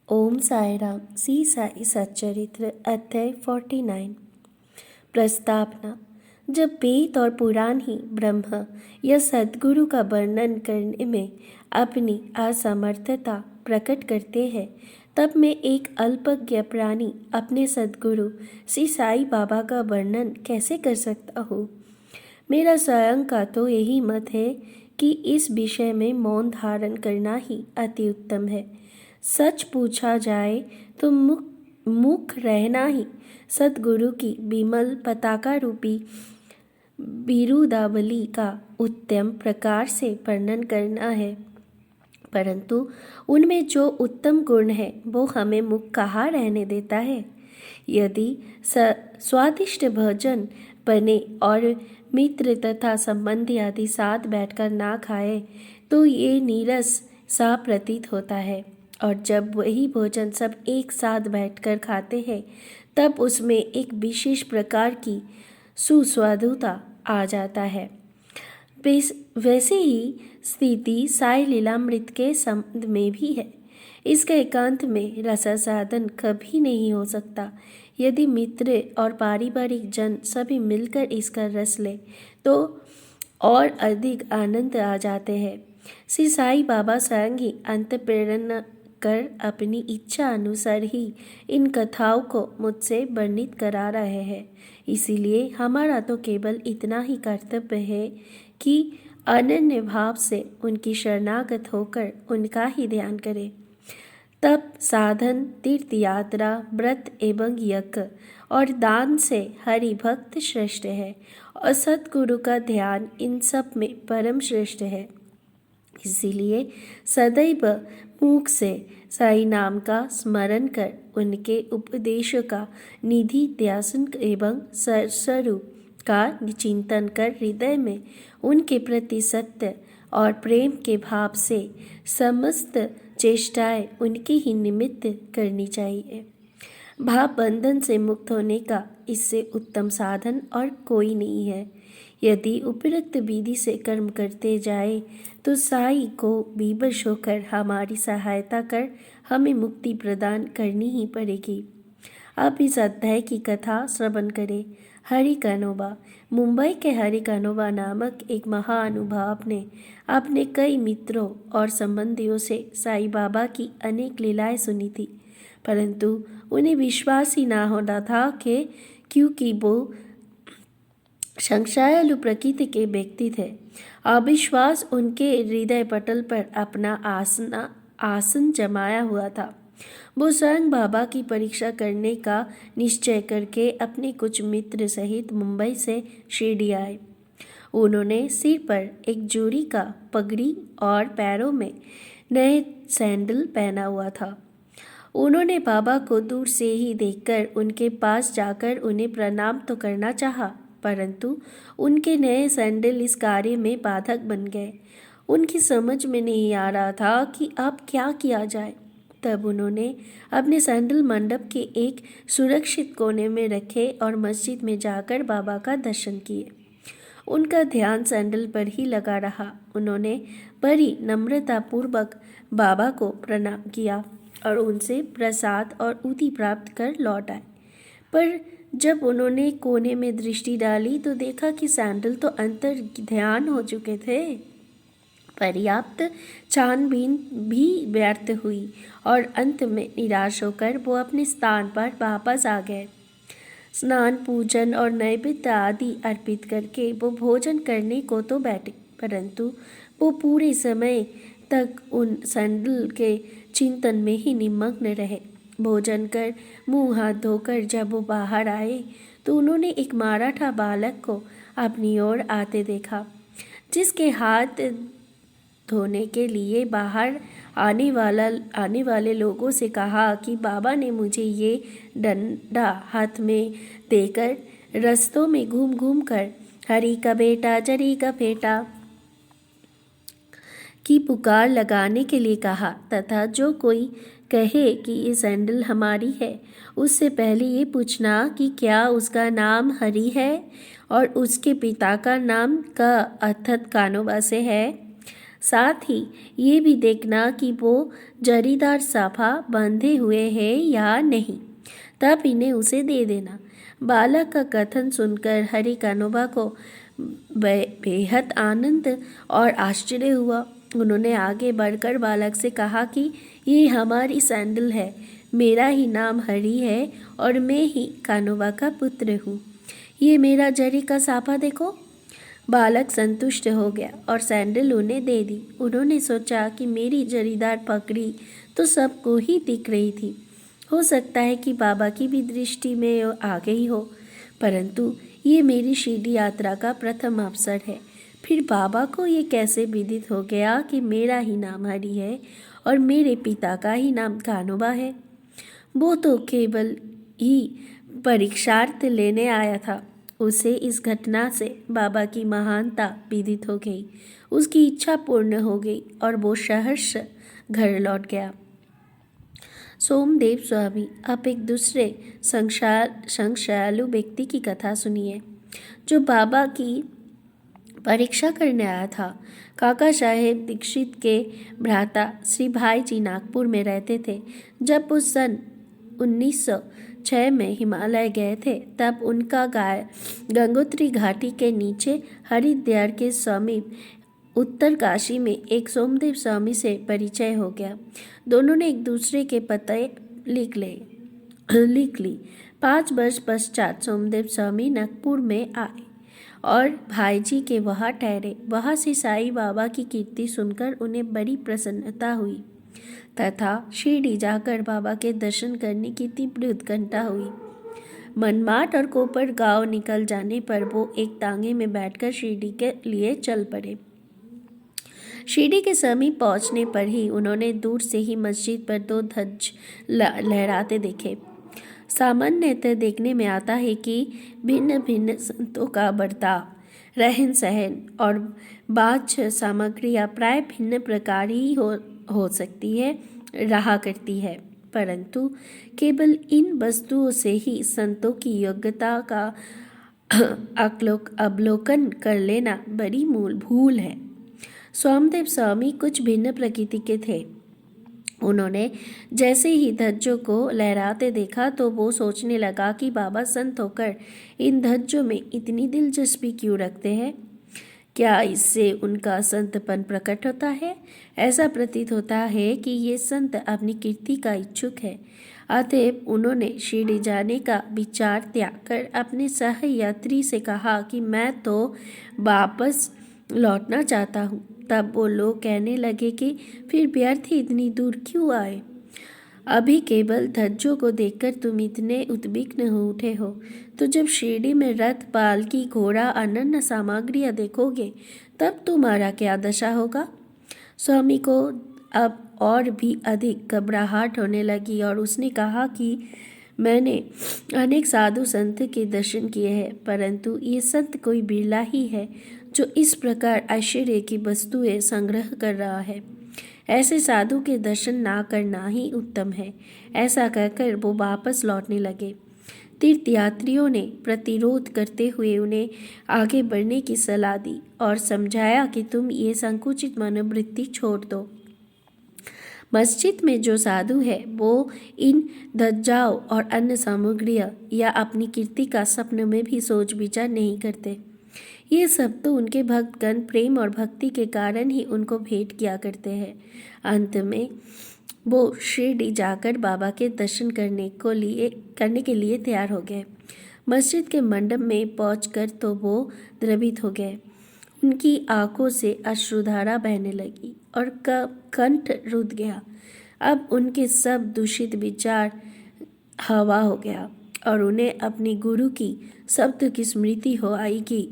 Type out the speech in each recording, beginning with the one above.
ओम साई राम। श्री साई सच्चरित्र अध्याय 49। प्रस्तावना। जब वेद और पुराण ही ब्रह्म या सद्गुरु का वर्णन करने में अपनी असमर्थता प्रकट करते हैं, तब मैं एक अल्पज्ञ प्राणी अपने सद्गुरु श्री साई बाबा का वर्णन कैसे कर सकता हूँ। मेरा स्वयं का तो यही मत है कि इस विषय में मौन धारण करना ही अति उत्तम है। सच पूछा जाए तो मुख रहना ही सद्गुरु की विमल पताका रूपी बिरुदावली का उत्तम प्रकार से वर्णन करना है, परंतु उनमें जो उत्तम गुण है वो हमें मुख कहाँ रहने देता है। यदि स्वादिष्ट भोजन बने और मित्र तथा संबंधी आदि साथ बैठकर ना खाए तो ये नीरस सा प्रतीत होता है, और जब वही भोजन सब एक साथ बैठकर खाते हैं तब उसमें एक विशेष प्रकार की सुस्वादुता आ जाता है। वैसे ही स्थिति साई लीलामृत के संबंध में भी है। इसका एकांत में रसास्वादन कभी नहीं हो सकता। यदि मित्र और पारिवारिक जन सभी मिलकर इसका रस ले तो और अधिक आनंद आ जाते हैं। श्री साई बाबा स्वयं ही अंतःप्रेरणा कर अपनी इच्छा अनुसार ही इन कथाओं को मुझसे वर्णित करा रहे हैं। इसीलिए हमारा तो केवल इतना ही कर्तव्य है कि अनन्य भाव से उनकी शरणागत होकर उनका ही ध्यान करें। तप, साधन, तीर्थ यात्रा, व्रत एवं यज्ञ और दान से हरि भक्त श्रेष्ठ है और सद्गुरु का ध्यान इन सब में परम श्रेष्ठ है। इसीलिए सदैव मुख से साई नाम का स्मरण कर उनके उपदेशों का निधि ध्यान एवं स्वरूप का चिंतन कर हृदय में उनके प्रति सत्य और प्रेम के भाव से समस्त चेष्टाएं उनके ही निमित्त करनी चाहिए। भाव बंधन से मुक्त होने का इससे उत्तम साधन और कोई नहीं है। यदि उपयुक्त विधि से कर्म करते जाए तो साई को विवश होकर हमारी सहायता कर हमें मुक्ति प्रदान करनी ही पड़ेगी। अब इस अध्याय की कथा श्रवण करें। हरि कान्होबा। मुंबई के हरि कान्होबा नामक एक महानुभाव ने अपने कई मित्रों और संबंधियों से साई बाबा की अनेक लीलाएं सुनी थी, परंतु उन्हें विश्वास ही ना होता था कि क्योंकि वो संशयालु प्रकृति के व्यक्ति थे। अविश्वास उनके हृदय पटल पर अपना आसन जमाया हुआ था। वो स्वयं बाबा की परीक्षा करने का निश्चय करके अपने कुछ मित्र सहित मुंबई से शिरडी आए। उन्होंने सिर पर एक जोड़ी का पगड़ी और पैरों में नए सैंडल पहना हुआ था। उन्होंने बाबा को दूर से ही देखकर उनके पास जाकर उन्हें प्रणाम तो करना चाहा, परंतु उनके नए सैंडल इस कार्य में बाधक बन गए। उनकी समझ में नहीं आ रहा था कि अब क्या किया जाए। तब उन्होंने अपने सैंडल मंडप के एक सुरक्षित कोने में रखे और मस्जिद में जाकर बाबा का दर्शन किए। उनका ध्यान सैंडल पर ही लगा रहा। उन्होंने बड़ी नम्रतापूर्वक बाबा को प्रणाम किया और उनसे प्रसाद और उति प्राप्त कर लौट आए। पर जब उन्होंने कोने में दृष्टि डाली तो देखा कि सैंडल तो अंतर ध्यान हो चुके थे। पर्याप्त छानबीन भी व्यर्थ हुई और अंत में निराश होकर वो अपने स्थान पर वापस आ गए। स्नान, पूजन और नैवेद्य आदि अर्पित करके वो भोजन करने को तो बैठे, परंतु वो पूरे समय तक उन सैंडल के चिंतन में ही निमग्न रहे। भोजन कर मुंह हाथ धोकर जब वो बाहर आए तो उन्होंने एक मराठा बालक को अपनी ओर आते देखा, जिसके हाथ धोने के लिए बाहर आने वाले लोगों से कहा कि बाबा ने मुझे ये डंडा हाथ में देकर रस्तों में घूम घूम कर हरी का बेटा जरी का बेटा की पुकार लगाने के लिए कहा, तथा जो कोई कहे कि ये सैंडल हमारी है उससे पहले ये पूछना कि क्या उसका नाम हरि है और उसके पिता का नाम का अर्थात कान्होबा से है। साथ ही ये भी देखना कि वो जरीदार साफा बंधे हुए हैं या नहीं, तब इन्हें उसे दे देना। बालक का कथन सुनकर हरि कानोबा को बेहद आनंद और आश्चर्य हुआ। उन्होंने आगे बढ़कर बालक से कहा कि ये हमारी सैंडल है, मेरा ही नाम हरि है और मैं ही कानोबा का पुत्र हूँ। ये मेरा जरी का साफा देखो। बालक संतुष्ट हो गया और सैंडल उन्हें दे दी। उन्होंने सोचा कि मेरी जरीदार पगड़ी तो सबको ही दिख रही थी, हो सकता है कि बाबा की भी दृष्टि में आ गई हो, परंतु ये मेरी शिरडी यात्रा का प्रथम अवसर है। फिर बाबा को ये कैसे विदित हो गया कि मेरा ही नाम हरि है और मेरे पिता का ही नाम कानोबा है? वो तो केवल ही परीक्षार्थ लेने आया था। उसे इस घटना से बाबा की महानता विदित हो गई, उसकी इच्छा पूर्ण हो गई और वो सहर्ष घर लौट गया। सोमदेव स्वामी अब एक दूसरे संशयालु व्यक्ति की कथा सुनिए, जो बाबा की परीक्षा करने आया था। काका साहेब दीक्षित के भ्राता श्री भाई जी नागपुर में रहते थे। जब वो सन 1906 में हिमालय गए थे, तब उनका गंगोत्री घाटी के नीचे हरिद्वार के समीप उत्तरकाशी में एक सोमदेव स्वामी से परिचय हो गया। दोनों ने एक दूसरे के पते लिख ली। 5 वर्ष पश्चात सोमदेव स्वामी नागपुर में आए और भाई जी के वहाँ ठहरे। वहाँ से साईं बाबा की कीर्ति सुनकर उन्हें बड़ी प्रसन्नता हुई तथा शिरडी जाकर बाबा के दर्शन करने की तीव्र उत्कंठा हुई। मनमाड और कोपर गांव निकल जाने पर वो एक तांगे में बैठकर शिरडी के लिए चल पड़े। शिरडी के समीप पहुंचने पर ही उन्होंने दूर से ही मस्जिद पर 2 ध्वज लहराते देखे। सामान्यतः देखने में आता है कि भिन्न भिन्न संतों का बर्ताव, रहन सहन और बाह्य सामग्रियाँ प्राय भिन्न प्रकार ही हो सकती है रहा करती है, परंतु केवल इन वस्तुओं से ही संतों की योग्यता का अवलोकन कर लेना बड़ी मूल भूल है। सोमदेव स्वामी कुछ भिन्न प्रकृति के थे। उन्होंने जैसे ही ध्वजों को लहराते देखा तो वो सोचने लगा कि बाबा संत होकर इन ध्वजों में इतनी दिलचस्पी क्यों रखते हैं? क्या इससे उनका संतपन प्रकट होता है? ऐसा प्रतीत होता है कि ये संत अपनी कीर्ति का इच्छुक है। अतएव उन्होंने शिरडी जाने का विचार त्याग कर अपने सहयात्री से कहा कि मैं तो वापस लौटना चाहता हूँ। तब वो लोग कहने लगे कि फिर व्यर्थ ही इतनी दूर क्यों आए? अभी केवल ध्वजों को देखकर तुम इतने उद्विग्न हो उठे हो, तो जब शिरडी में रथ, पालकी, घोड़ा, अनन्य सामग्रियाँ देखोगे तब तुम्हारा क्या दशा होगा? स्वामी को अब और भी अधिक घबराहट होने लगी और उसने कहा कि मैंने अनेक साधु संत के दर्शन किए हैं, परंतु ये संत कोई बिरला ही है जो इस प्रकार ऐश्वर्य की वस्तुएं संग्रह कर रहा है। ऐसे साधु के दर्शन ना करना ही उत्तम है। ऐसा कहकर वो वापस लौटने लगे। तीर्थयात्रियों ने प्रतिरोध करते हुए उन्हें आगे बढ़ने की सलाह दी और समझाया कि तुम ये संकुचित मनोवृत्ति छोड़ दो। मस्जिद में जो साधु है वो इन ध्वजाओं और अन्य सामग्रियाँ या अपनी कीर्ति का सपने में भी सोच विचार नहीं करते। ये सब तो उनके भक्तगण प्रेम और भक्ति के कारण ही उनको भेंट किया करते हैं। अंत में वो शिरडी जाकर बाबा के दर्शन करने के लिए तैयार हो गए। मस्जिद के मंडप में पहुंचकर तो वो द्रवित हो गए। उनकी आंखों से अश्रुधारा बहने लगी और कंठ रुध गया। अब उनके सब दूषित विचार हवा हो गया और उन्हें अपने गुरु की शब्द की स्मृति हो आई कि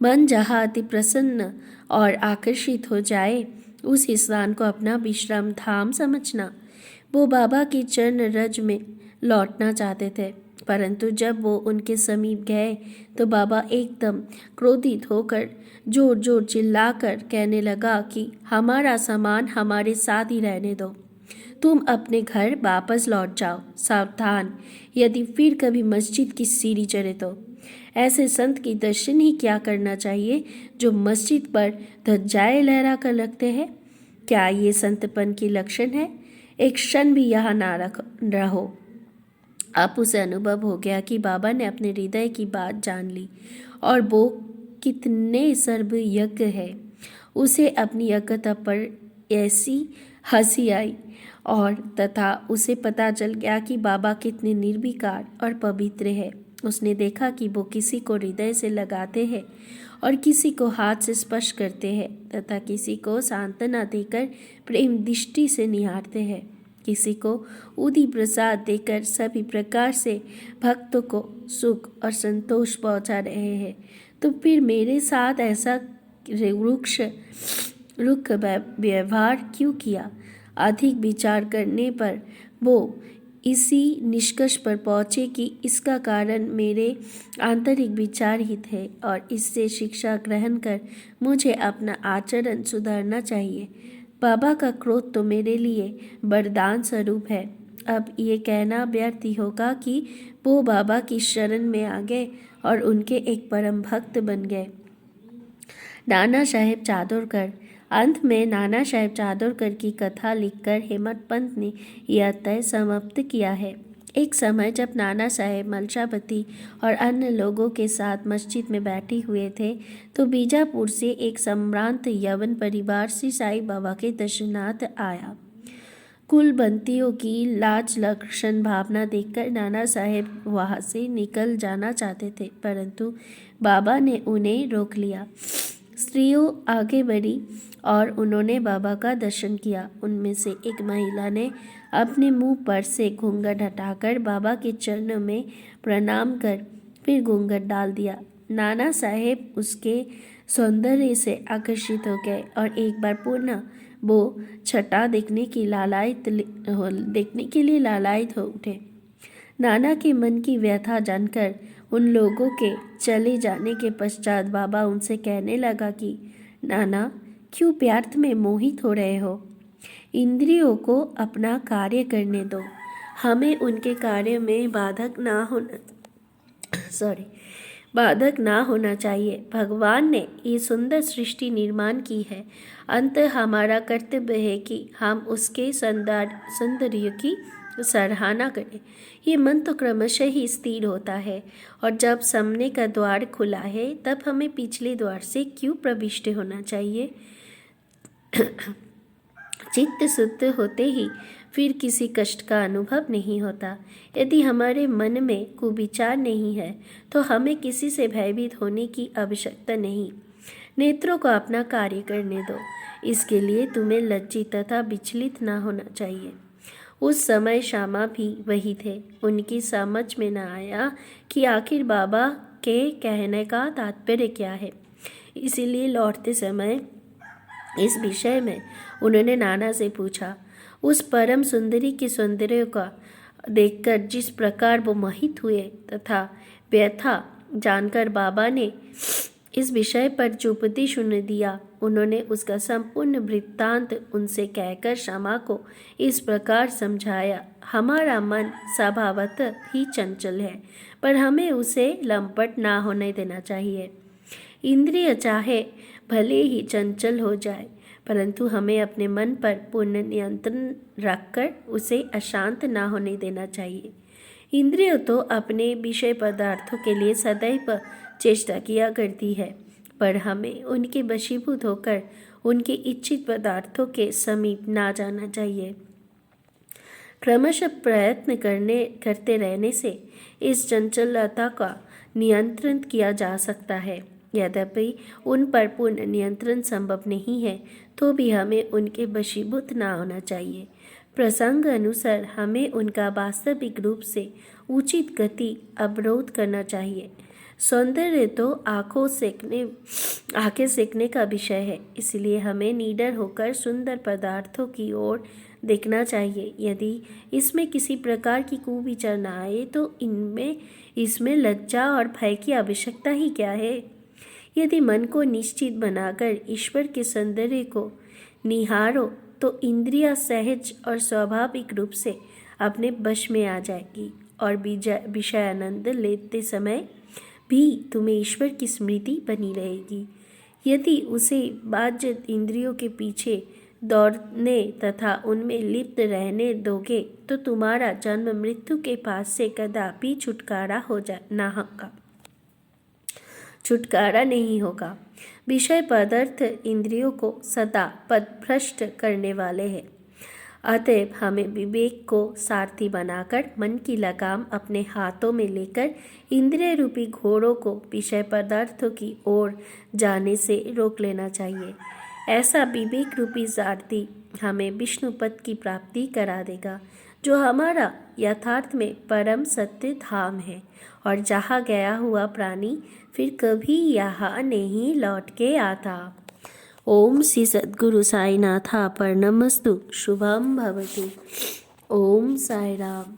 मन जहाँ अति प्रसन्न और आकर्षित हो जाए उस स्थान को अपना विश्राम धाम समझना। वो बाबा की चरण रज में लौटना चाहते थे, परंतु जब वो उनके समीप गए तो बाबा एकदम क्रोधित होकर जोर जोर चिल्लाकर कहने लगा कि हमारा सामान हमारे साथ ही रहने दो, तुम अपने घर वापस लौट जाओ। सावधान, यदि फिर कभी मस्जिद की सीढ़ी चढ़े तो। ऐसे संत की दर्शन ही क्या करना चाहिए जो मस्जिद पर ध्वजाएं लहरा कर रखते हैं। क्या ये संतपन की लक्षण है? एक क्षण भी यहाँ ना रहो। अब उसे अनुभव हो गया कि बाबा ने अपने हृदय की बात जान ली और वो कितने सर्वज्ञ है। उसे अपनी यज्ञता पर ऐसी हंसी आई और तथा उसे पता चल गया कि बाबा कितने निर्विकार और पवित्र है। उसने देखा कि वो किसी को हृदय से लगाते हैं और किसी को हाथ से स्पर्श करते हैं तथा किसी को सांत्वना देकर प्रेम दृष्टि से निहारते हैं, किसी को उदी प्रसाद देकर सभी प्रकार से भक्तों को सुख और संतोष पहुंचा रहे हैं। तो फिर मेरे साथ ऐसा रुख व्यवहार क्यों किया? अधिक विचार करने पर वो इसी निष्कर्ष पर पहुँचे कि इसका कारण मेरे आंतरिक विचार ही थे और इससे शिक्षा ग्रहण कर मुझे अपना आचरण सुधारना चाहिए। बाबा का क्रोध तो मेरे लिए वरदान स्वरूप है। अब ये कहना व्यर्थ ही होगा कि वो बाबा की शरण में आ गए और उनके एक परम भक्त बन गए। नाना साहेब चादोरकर। अंत में नाना साहेब चादोरकर की कथा लिखकर हेमत पंत ने यह तय समाप्त किया है। एक समय जब नाना साहेब मलशापति और अन्य लोगों के साथ मस्जिद में बैठे हुए थे तो बीजापुर से एक सम्भ्रांत यवन परिवार श्री साईं बाबा के दर्शनार्थ आया। कुलबंतियों की लाज लक्षण भावना देखकर नाना साहेब वहाँ से निकल जाना चाहते थे, परंतु बाबा ने उन्हें रोक लिया। स्त्रियों आगे बढ़ी और उन्होंने बाबा का दर्शन किया। उनमें से एक महिला ने अपने मुंह पर से घूंघट हटाकर बाबा के चरणों में प्रणाम कर फिर घूंघट डाल दिया। नाना साहेब उसके सौंदर्य से आकर्षित हो गए और एक बार पुनः वो छटा देखने के लिए लालायित हो उठे। नाना के मन की व्यथा जानकर उन लोगों के चले जाने के पश्चात बाबा उनसे कहने लगा कि नाना, क्यों व्यर्थ में मोहित हो रहे हो? इंद्रियों को अपना कार्य करने दो। हमें उनके कार्य में बाधक ना होना चाहिए। भगवान ने ये सुंदर सृष्टि निर्माण की है। अंत हमारा कर्तव्य है कि हम उसके सौंदर्य की सराहना करें। ये मन तो क्रमशः ही स्थिर होता है और जब सामने का द्वार खुला है तब हमें पिछले द्वार से क्यों प्रविष्ट होना चाहिए? चित्त शुद्ध होते ही फिर किसी कष्ट का अनुभव नहीं होता। यदि हमारे मन में कुविचार नहीं है तो हमें किसी से भयभीत होने की आवश्यकता नहीं। नेत्रों को अपना कार्य करने दो। इसके लिए तुम्हें लज्जित तथा विचलित ना होना चाहिए। उस समय श्यामा भी वही थे। उनकी समझ में न आया कि आखिर बाबा के कहने का तात्पर्य क्या है। इसीलिए लौटते समय इस विषय में उन्होंने नाना से पूछा। उस परम सुंदरी के सौंदर्य का देखकर जिस प्रकार वो मोहित हुए तथा व्यथा जानकर बाबा ने इस विषय पर जो उपदेश उन्हें दिया, उन्होंने उसका संपूर्ण वृत्तांत उनसे कहकर श्यामा को इस प्रकार समझाया। हमारा मन स्वभावतः ही चंचल है, पर हमें उसे लंपट ना होने देना चाहिए। इंद्रिय चाहे भले ही चंचल हो जाए, परंतु हमें अपने मन पर पूर्ण नियंत्रण रखकर उसे अशांत ना होने देना चाहिए। इंद्रिय तो अपने विषय पदार्थों के लिए सदैव चेष्टा किया करती है, पर हमें उनके वशीभूत होकर उनके इच्छित पदार्थों के समीप ना जाना चाहिए। क्रमशः प्रयत्न करते रहने से इस चंचलता का नियंत्रण किया जा सकता है। यद्यपि उन पर पूर्ण नियंत्रण संभव नहीं है तो भी हमें उनके वशीभूत ना होना चाहिए। प्रसंग अनुसार हमें उनका वास्तविक रूप से उचित गति अवरोध करना चाहिए। सौंदर्य तो आंखें सेकने का विषय है, इसलिए हमें निडर होकर सुंदर पदार्थों की ओर देखना चाहिए। यदि इसमें किसी प्रकार की कुविचार न आए तो इसमें लज्जा और भय की आवश्यकता ही क्या है? यदि मन को निश्चित बनाकर ईश्वर के सौंदर्य को निहारो तो इंद्रियां सहज और स्वाभाविक रूप से अपने वश में आ जाएगी और विषय आनंद लेते समय भी तुम्हें ईश्वर की स्मृति बनी रहेगी। यदि उसे बाह्य इंद्रियों के पीछे दौड़ने तथा उनमें लिप्त रहने दोगे तो तुम्हारा जन्म मृत्यु के पास से कदापि छुटकारा नहीं होगा। विषय पदार्थ इंद्रियों को सदा पथभ्रष्ट करने वाले हैं। अतएव हमें विवेक को सारथी बनाकर मन की लगाम अपने हाथों में लेकर इंद्रिय रूपी घोड़ों को विषय पदार्थों की ओर जाने से रोक लेना चाहिए। ऐसा विवेक रूपी सारथी हमें विष्णु पद की प्राप्ति करा देगा, जो हमारा यथार्थ में परम सत्य धाम है और जहाँ गया हुआ प्राणी फिर कभी यहाँ नहीं लौट के आता। ओम श्री सद्गुरु साईनाथार्पणमस्तु। शुभम भवतु। ओम साई राम।